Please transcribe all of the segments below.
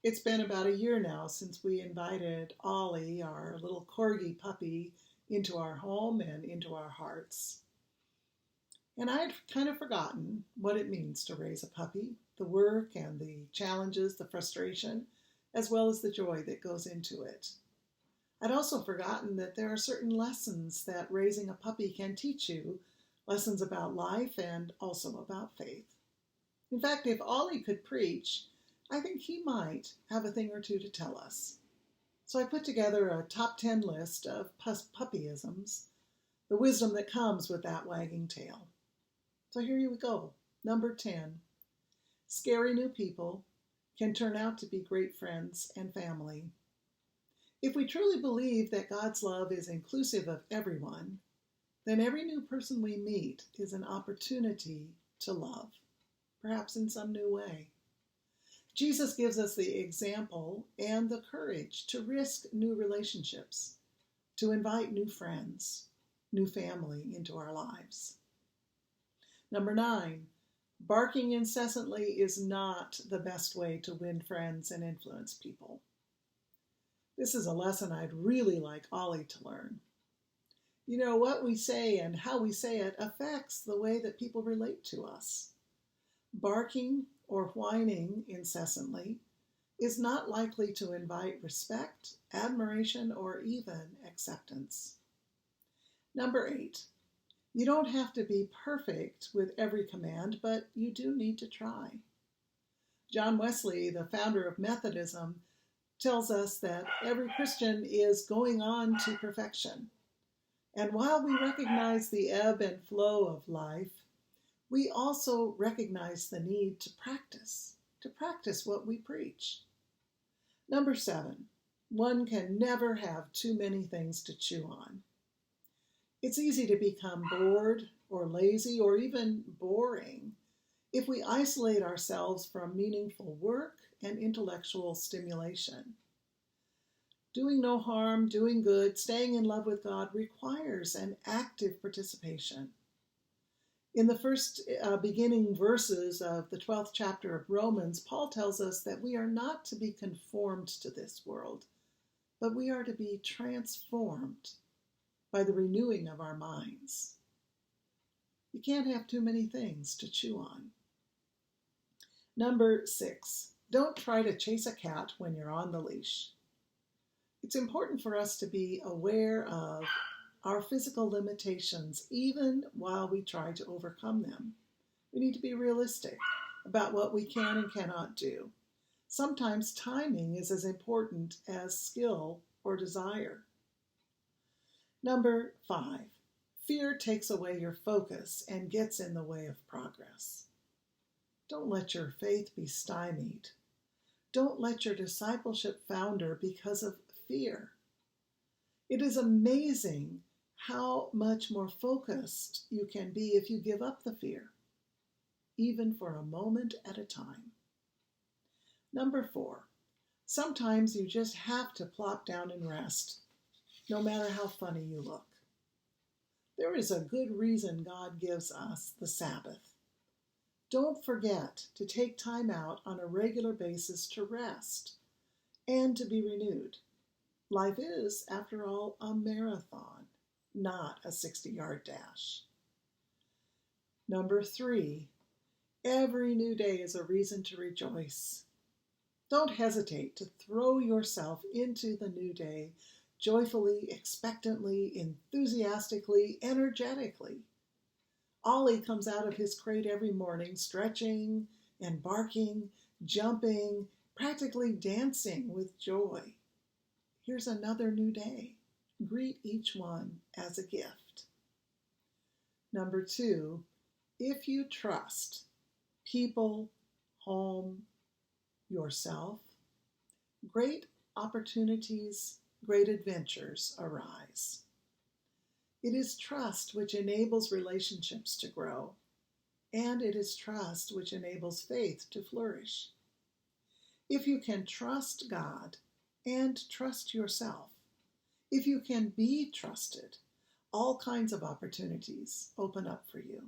It's been about a year now since we invited Ollie, our little corgi puppy, into our home and into our hearts. And I'd kind of forgotten what it means to raise a puppy, the work and the challenges, the frustration, as well as the joy that goes into it. I'd also forgotten that there are certain lessons that raising a puppy can teach you, lessons about life and also about faith. In fact, if Ollie could preach, I think he might have a thing or two to tell us. So I put together a top 10 list of puppyisms, the wisdom that comes with that wagging tail. So here you go. Number 10, scary new people can turn out to be great friends and family. If we truly believe that God's love is inclusive of everyone, then every new person we meet is an opportunity to love, perhaps in some new way. Jesus gives us the example and the courage to risk new relationships, to invite new friends, new family into our lives. Number 9, barking incessantly is not the best way to win friends and influence people. This is a lesson I'd really like Ollie to learn. You know, what we say and how we say it affects the way that people relate to us. Barking or whining incessantly is not likely to invite respect, admiration, or even acceptance. Number 8, you don't have to be perfect with every command, but you do need to try. John Wesley, the founder of Methodism, tells us that every Christian is going on to perfection. And while we recognize the ebb and flow of life, we also recognize the need to practice what we preach. Number 7, one can never have too many things to chew on. It's easy to become bored or lazy or even boring if we isolate ourselves from meaningful work and intellectual stimulation. Doing no harm, doing good, staying in love with God requires an active participation. In the first beginning verses of the 12th chapter of Romans, Paul tells us that we are not to be conformed to this world, but we are to be transformed by the renewing of our minds. You can't have too many things to chew on. Number 6, don't try to chase a cat when you're on the leash. It's important for us to be aware of our physical limitations even while we try to overcome them. We need to be realistic about what we can and cannot do. Sometimes timing is as important as skill or desire. Number 5, fear takes away your focus and gets in the way of progress. Don't let your faith be stymied. Don't let your discipleship founder because of fear. It is amazing how much more focused you can be if you give up the fear, even for a moment at a time. Number 4, sometimes you just have to plop down and rest, no matter how funny you look. There is a good reason God gives us the Sabbath. Don't forget to take time out on a regular basis to rest and to be renewed. Life is, after all, a marathon, not a 60-yard dash. Number 3, every new day is a reason to rejoice. Don't hesitate to throw yourself into the new day joyfully, expectantly, enthusiastically, energetically. Ollie comes out of his crate every morning stretching and barking, jumping, practically dancing with joy. Here's another new day. Greet each one as a gift. Number 2, if you trust people, home, yourself, great opportunities, great adventures arise. It is trust which enables relationships to grow, and it is trust which enables faith to flourish. If you can trust God and trust yourself, if you can be trusted, all kinds of opportunities open up for you.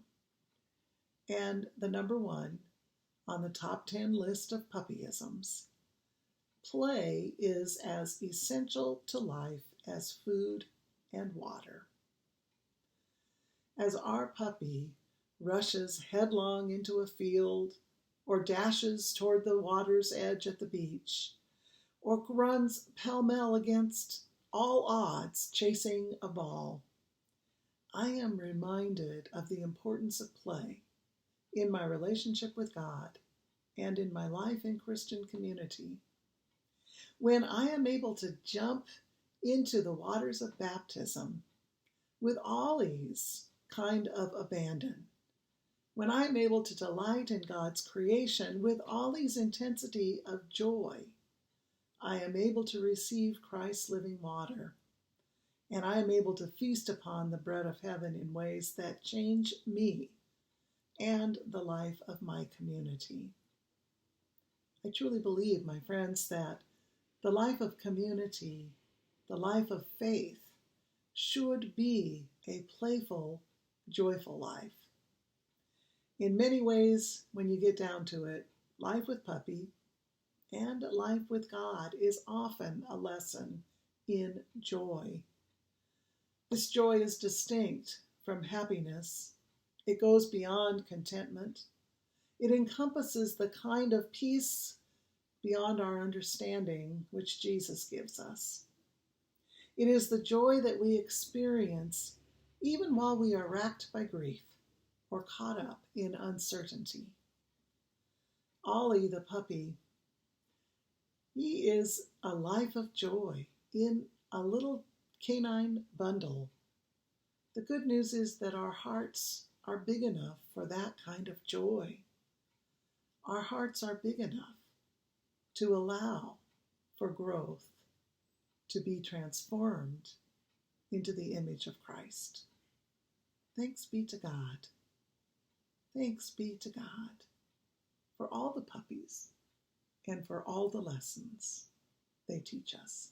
And the number 1 on the top 10 list of puppyisms, play is as essential to life as food and water. As our puppy rushes headlong into a field, or dashes toward the water's edge at the beach, or runs pell-mell against all odds chasing a ball, I am reminded of the importance of play in my relationship with God and in my life in Christian community. When I am able to jump into the waters of baptism with Ollie's kind of abandon, when I am able to delight in God's creation with Ollie's intensity of joy, I am able to receive Christ's living water, and I am able to feast upon the bread of heaven in ways that change me and the life of my community. I truly believe, my friends, that the life of community, the life of faith, should be a playful, joyful life. In many ways, when you get down to it, life with Puppy and life with God is often a lesson in joy. This joy is distinct from happiness. It goes beyond contentment. It encompasses the kind of peace beyond our understanding which Jesus gives us. It is the joy that we experience even while we are racked by grief or caught up in uncertainty. Ollie the puppy, he is a life of joy in a little canine bundle. The good news is that our hearts are big enough for that kind of joy. Our hearts are big enough to allow for growth, to be transformed into the image of Christ. Thanks be to God. Thanks be to God for all the puppies and for all the lessons they teach us.